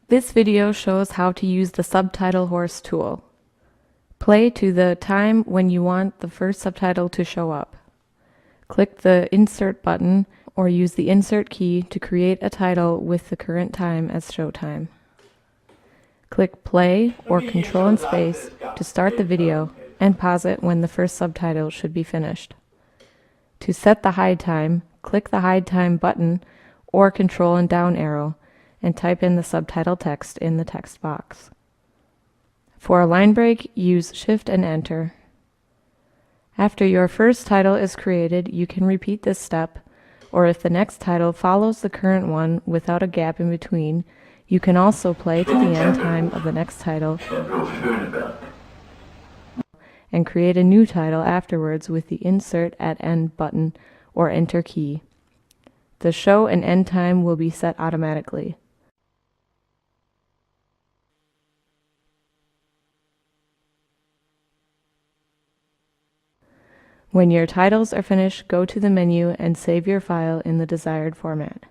This video shows how to use the Subtitle-Horse tool. Play to the time when you want the first subtitle to show up. Click the Insert button or use the Insert key to create a title with the current time as showtime. Click Play or Control and Space to start the video and pause it when the first subtitle should be finished. To set the hide time, click the Hide Time button or Control and down arrow and type in the subtitle text in the text box. For a line break, use Shift and Enter. After your first title is created, you can repeat this step, or if the next title follows the current one without a gap in between, you can also play to the end time of the next title and create a new title afterwards with the Insert at End button or Enter key. The show and end time will be set automatically. When your titles are finished, go to the menu and save your file in the desired format.